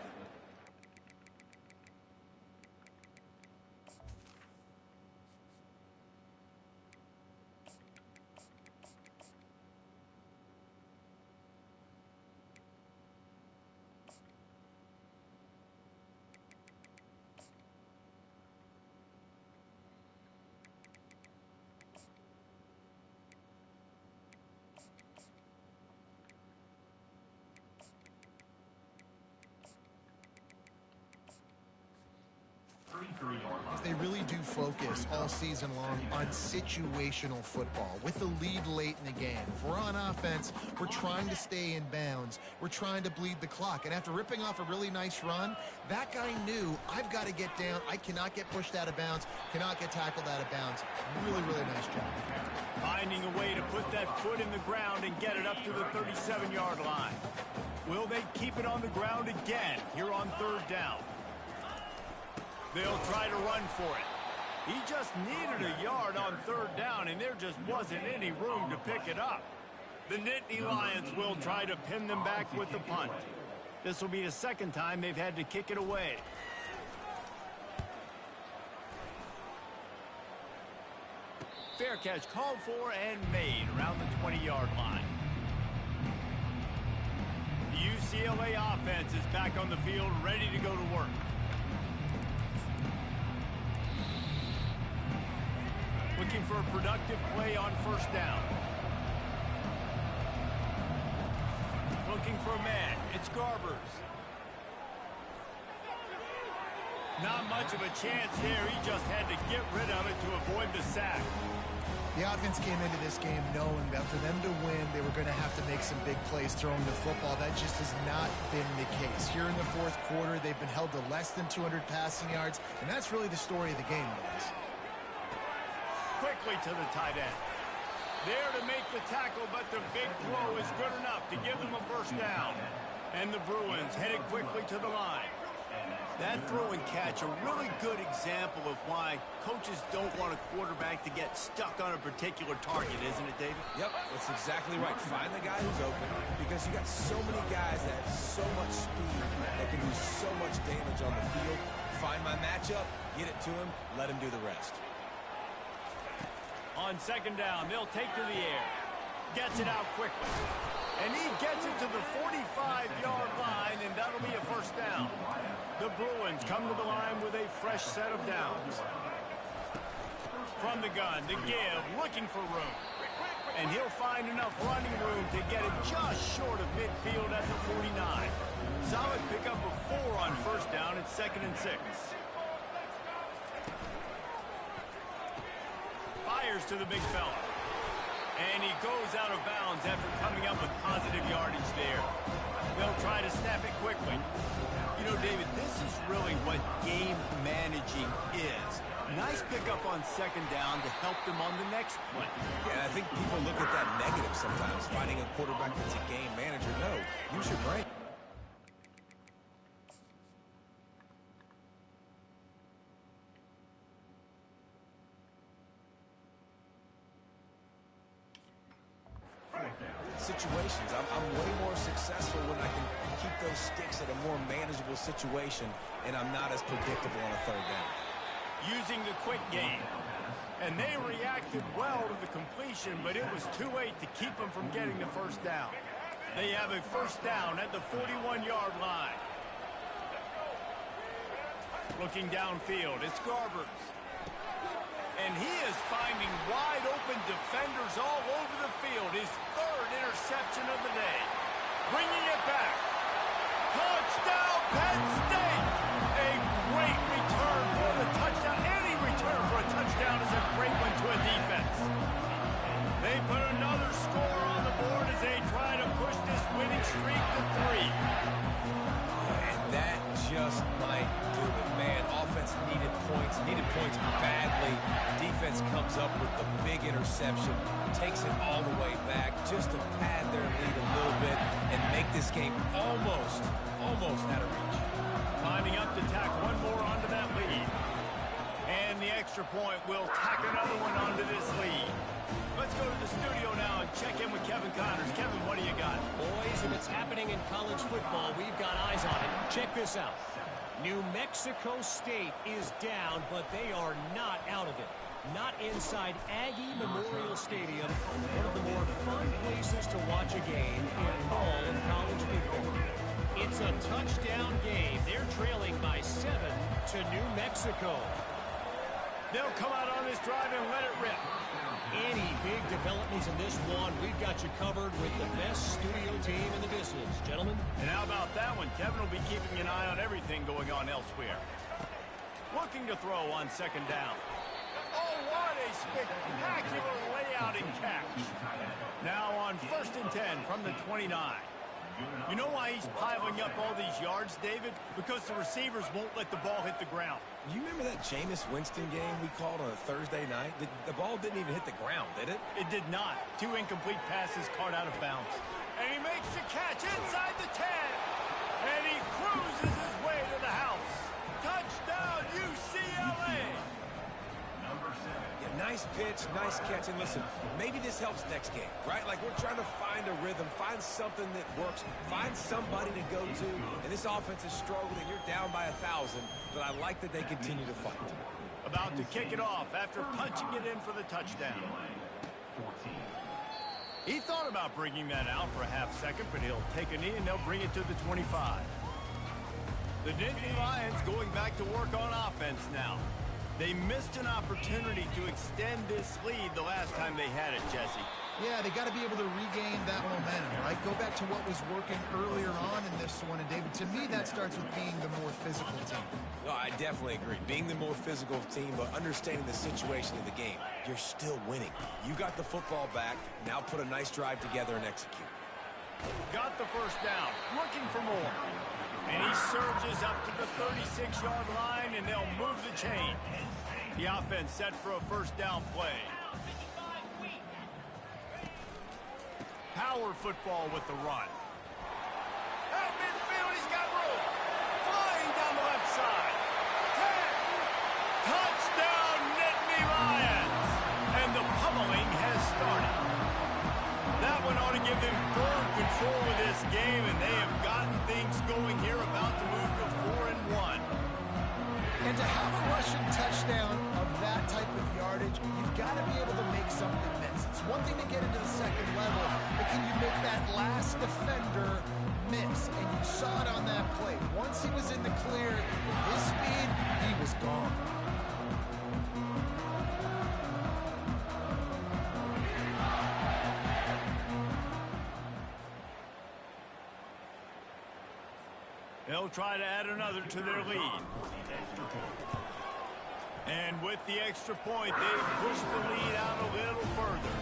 They really do focus all season long on situational football with the lead late in the game. If we're on offense, we're trying to stay in bounds. We're trying to bleed the clock. And after ripping off a really nice run, that guy knew, I've got to get down. I cannot get pushed out of bounds, cannot get tackled out of bounds. Really, really nice job. Finding a way to put that foot in the ground and get it up to the 37-yard line. Will they keep it on the ground again here on 3rd down? They'll try to run for it. He just needed a yard on 3rd down, and there just wasn't any room to pick it up. The Nittany Lions will try to pin them back with the punt. This will be the 2nd time they've had to kick it away. Fair catch called for and made around the 20-yard line. The UCLA offense is back on the field, ready to go to work. Looking for a productive play on 1st down. Looking for a man. It's Garbers. Not much of a chance there. He just had to get rid of it to avoid the sack. The offense came into this game knowing that for them to win, they were going to have to make some big plays throwing the football. That just has not been the case. Here in the 4th quarter, they've been held to less than 200 passing yards, and that's really the story of the game, guys. Quickly to the tight end. There to make the tackle, but the big throw is good enough to give them a 1st down. And the Bruins headed quickly to the line. That throw and catch, a really good example of why coaches don't want a quarterback to get stuck on a particular target, isn't it, David? Yep, that's exactly right. Find the guy who's open, because you got so many guys that have so much speed that can do so much damage on the field. Find my matchup, get it to him, let him do the rest. On 2nd down, they'll take to the air. Gets it out quickly. And he gets it to the 45-yard line, and that'll be a 1st down. The Bruins come to the line with a fresh set of downs. From the gun, to give, looking for room. And he'll find enough running room to get it just short of midfield at the 49. Solid pickup of 4 on first down. It's 2nd and 6. Fires to the big fella. And he goes out of bounds after coming up with positive yardage there. They'll try to snap it quickly. You know, David, this is really what game managing is. Nice pickup on 2nd down to help them on the next play. Yeah, I think people look at that negative sometimes, finding a quarterback that's a game manager. No, use your brain. Situations. I'm way more successful when I can keep those sticks at a more manageable situation, and I'm not as predictable on a 3rd down. Using the quick game. And they reacted well to the completion, but it was too late to keep them from getting the first down. They have a first down at the 41-yard line. Looking downfield, it's Garbers. And he is finding wide-open defenders all over the field. His 3rd interception of the day. Bringing it back. Touchdown, Penn State! A great return for the touchdown. Any return for a touchdown is a great one to a defense. They put another score on the board as they try to push this winning streak to 3. And that just might do it, man. Offense needed points badly. Defense comes up with the big interception, takes it all the way back just to pad their lead a little bit and make this game almost out of reach. Lining up to tack one more onto that lead. And the extra point will tack another one onto this lead. Let's go to the studio now and check in with Kevin Connors. Kevin, what do you got? Boys, if it's happening in college football, we've got eyes on it. Check this out. New Mexico State is down, but they are not out of it. Not inside Aggie Memorial Stadium, one of the more fun places to watch a game in all of college football. It's a touchdown game. They're trailing by 7 to New Mexico. They'll come out on this drive and let it rip. Any big developments in this one, we've got you covered with the best studio team in the business, gentlemen. And how about that one? Kevin will be keeping an eye on everything going on elsewhere. Looking to throw on 2nd down. Oh, what a spectacular layout and catch. Now on 1st and 10 from the 29. You know why he's piling up all these yards, David? Because the receivers won't let the ball hit the ground. You remember that Jameis Winston game we called on a Thursday night? The ball didn't even hit the ground, did it? It did not. 2 incomplete passes caught out of bounds. And he makes the catch inside the 10. And he cruises his way to the house. Touchdown, UCLA! Yeah, nice pitch, nice catch. And listen, maybe this helps next game, right? Like we're trying to find a rhythm, find something that works, find somebody to go to. And this offense is struggling. You're down by 1,000, but I like that they continue to fight. About to kick it off after punching it in for the touchdown. He thought about bringing that out for a half second, but he'll take a knee and they'll bring it to the 25. The Nittany Lions going back to work on offense now. They missed an opportunity to extend this lead the last time they had it, Jesse. Yeah, they got to be able to regain that momentum, right? Go back to what was working earlier on in this one. And, David, to me, that starts with being the more physical team. No, I definitely agree. Being the more physical team, but understanding the situation of the game. You're still winning. You got the football back. Now put a nice drive together and execute. Got the first down. Looking for more. And he surges up to the 36-yard line, and they'll move the chain. The offense set for a first down play. Power football with the run. At midfield, he's got room. Flying down the left side. 10. Touchdown, Nittany Lions. And the pummeling has started. That one ought to give them firm control of this game, and they have gotten things going here, about to move to 4-1. And to have a rushing touchdown of that type of yardage, you've got to be able to make something miss. It's one thing to get into the second level, but can you make that last defender miss? And you saw it on that play. Once he was in the clear, with his speed, he was gone. They'll try to add another to their lead. And with the extra point, they push the lead out a little further.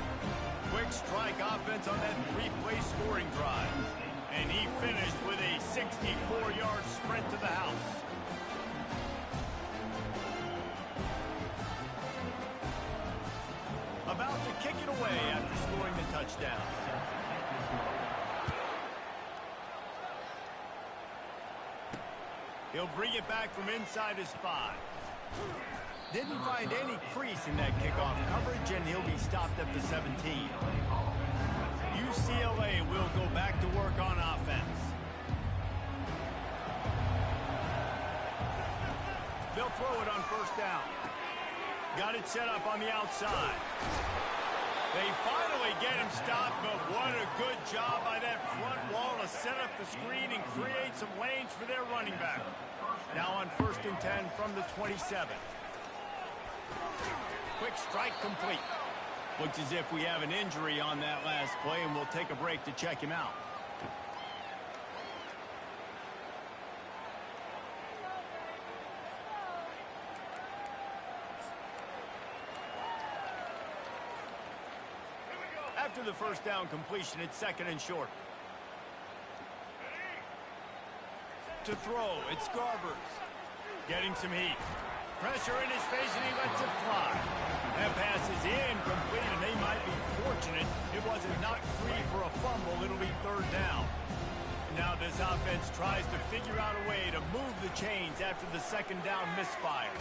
Quick strike offense on that three-play scoring drive. And he finished with a 64-yard sprint to the house. About to kick it away after scoring the touchdown. He'll bring it back from inside his 5. Didn't find any crease in that kickoff coverage, and he'll be stopped at the 17. UCLA will go back to work on offense. They'll throw it on first down. Got it set up on the outside. They finally get him stopped, but what a good job by that front wall to set up the screen and create some lanes for their running back. Now on 1st and 10 from the 27. Quick strike complete. Looks as if we have an injury on that last play, and we'll take a break to check him out. After the first down completion, it's 2nd and short. To throw, it's Garbers. Getting some heat. Pressure in his face, and he lets it fly. That pass is incomplete, and they might be fortunate it wasn't knocked free for a fumble. It'll be 3rd down. Now this offense tries to figure out a way to move the chains after the 2nd down misfire.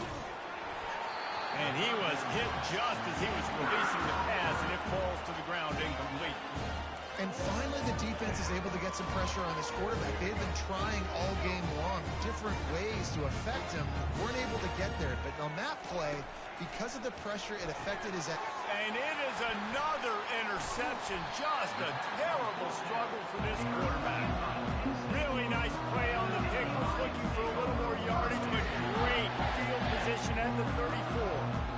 And he was hit just as he was releasing the pass, and it falls to the ground incomplete. And finally, the defense is able to get some pressure on this quarterback. They've been trying all game long different ways to affect him. Weren't able to get there. But on that play, because of the pressure, it affected his... And it is another interception. Just a terrible struggle for this quarterback. Really nice play on the pick. Was looking for a little more yardage, but great field position at the 34.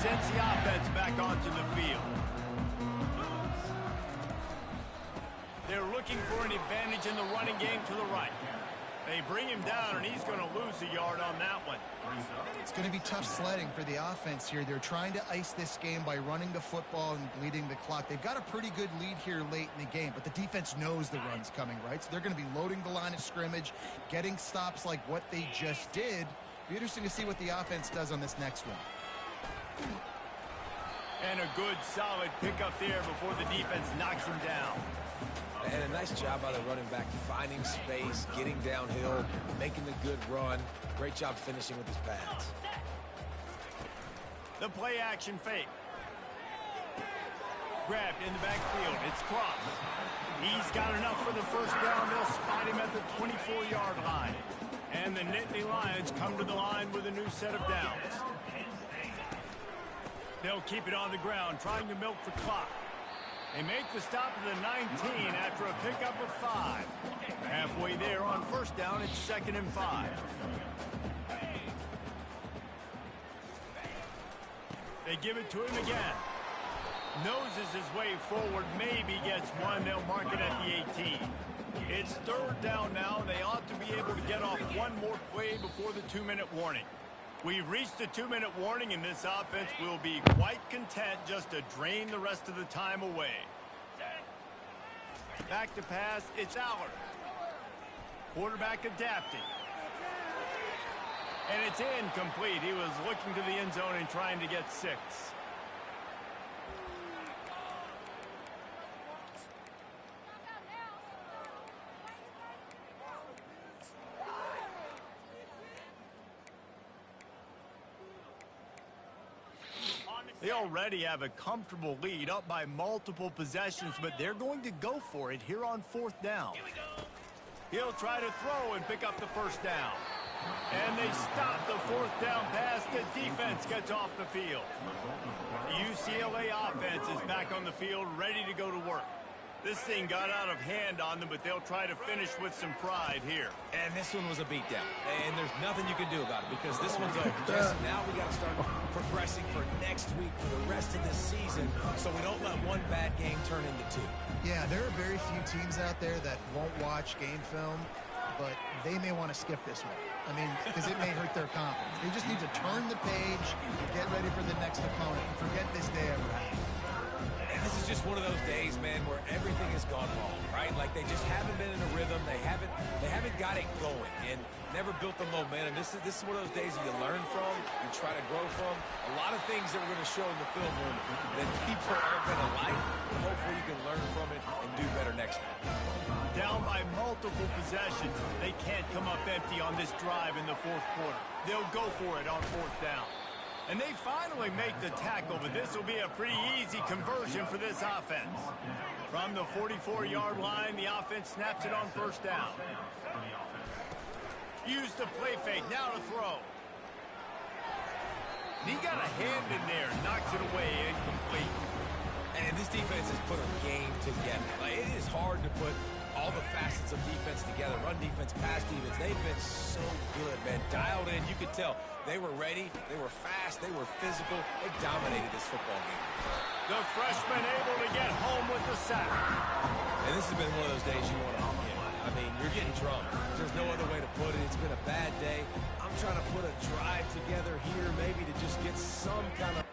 Sends the offense back onto the field. They're looking for an advantage in the running game to the right. They bring him down, and he's going to lose a yard on that one. It's going to be tough sledding for the offense here. They're trying to ice this game by running the football and bleeding the clock. They've got a pretty good lead here late in the game, but the defense knows the run's coming, right? So they're going to be loading the line of scrimmage, getting stops like what they just did. Be interesting to see what the offense does on this next one. And a good, solid pickup there before the defense knocks him down. And a nice job by the running back, finding space, getting downhill, making the good run. Great job finishing with his pads. The play-action fake. Grabbed in the backfield. It's Cross. He's got enough for the first down. They'll spot him at the 24-yard line. And the Nittany Lions come to the line with a new set of downs. They'll keep it on the ground, trying to milk the clock. They make the stop at the 19 after a pickup of 5. Halfway there on first down, it's 2nd and 5. They give it to him again. Noses his way forward, maybe gets one. They'll mark it at the 18. It's 3rd down now. They ought to be able to get off one more play before the 2-minute warning. We've reached the 2-minute warning, and this offense will be quite content just to drain the rest of the time away. Back to pass, it's Allard. Quarterback adapting. And it's incomplete. He was looking to the end zone and trying to get 6. They already have a comfortable lead, up by multiple possessions, but they're going to go for it here on 4th down. He'll try to throw and pick up the first down. And they stop the 4th down pass. The defense gets off the field. The UCLA offense is back on the field, ready to go to work. This thing got out of hand on them, but they'll try to finish with some pride here. And this one was a beatdown. And there's nothing you can do about it because this one's over. Jesse, now we got to start progressing for next week for the rest of this season so we don't let one bad game turn into two. Yeah, there are very few teams out there that won't watch game film, but they may want to skip this one. I mean, because it may hurt their confidence. They just need to turn the page and get ready for the next opponent and forget this day ever happened. And this is just one of those days, man, where everything has gone wrong, right? Like they just haven't been in a rhythm. They haven't got it going and never built the momentum. This is one of those days you learn from, you try to grow from. A lot of things that we're going to show in the film room that people aren't going to like. But hopefully you can learn from it and do better next time. Down by multiple possessions, they can't come up empty on this drive in the fourth quarter. They'll go for it on fourth down. And they finally make the tackle, but this will be a pretty easy conversion for this offense. From the 44-yard line, the offense snaps it on first down. Use the play fake, now to throw. He got a hand in there, knocks it away, incomplete. And this defense has put a game together. Like, it is hard to put all the facets of defense together. Run defense, pass defense. They've been so good, man. Dialed in. You could tell they were ready. They were fast. They were physical. They dominated this football game. The freshman able to get home with the sack. And this has been one of those days you want to forget. I mean, you're getting drunk. There's no other way to put it. It's been a bad day. I'm trying to put a drive together here maybe to just get some kind of...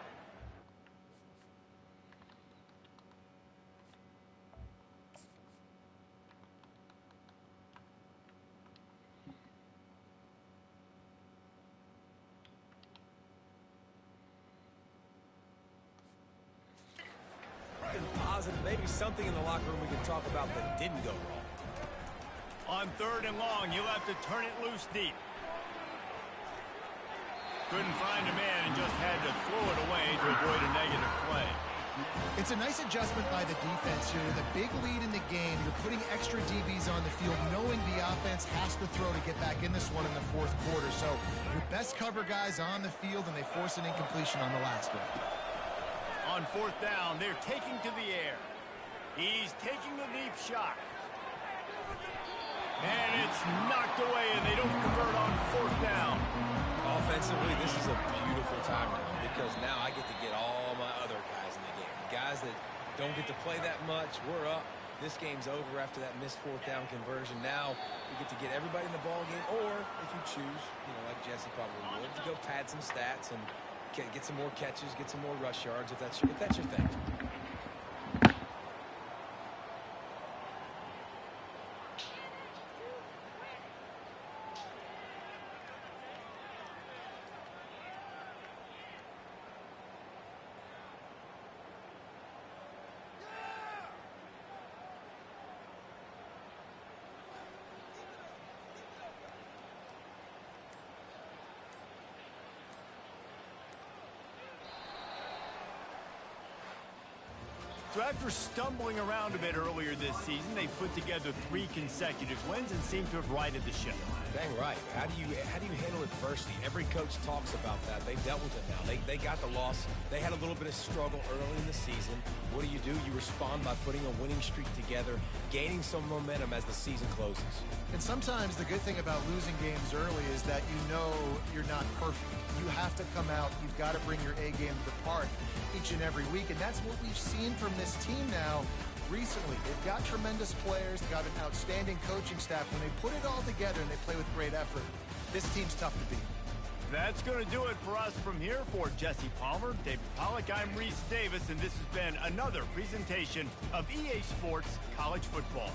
positive, maybe something in the locker room we can talk about that didn't go wrong. On third and long, you'll have to turn it loose deep. Couldn't find a man and just had to throw it away to avoid a negative play. It's a nice adjustment by the defense here. With a big lead in the game, you're putting extra DBs on the field, knowing the offense has to throw to get back in this one in the fourth quarter. So your best cover guys on the field, and they force an incompletion on the last one. On fourth down, they're taking to the air. He's taking the deep shot. And it's knocked away, and they don't convert on fourth down. Offensively, this is a beautiful time now because now I get to get all my other guys in the game. Guys that don't get to play that much, we're up. This game's over after that missed fourth down conversion. Now we get to get everybody in the ball game, or if you choose, like Jesse probably would, to go pad some stats and get some more catches, get some more rush yards if that's your thing. So after stumbling around a bit earlier this season, they put together 3 consecutive wins and seem to have righted the ship. Dang right. How do you handle adversity? Every coach talks about that. They've dealt with it now. They got the loss. They had a little bit of struggle early in the season. What do? You respond by putting a winning streak together, gaining some momentum as the season closes. And sometimes the good thing about losing games early is that you know you're not perfect. You have to come out. You've got to bring your A game to the park each and every week. And that's what we've seen from this team now recently. They've got tremendous players. They've got an outstanding coaching staff. When they put it all together and they play with great effort, this team's tough to beat. That's going to do it for us from here. For Jesse Palmer, David Pollack, I'm Reese Davis, and this has been another presentation of EA Sports College Football.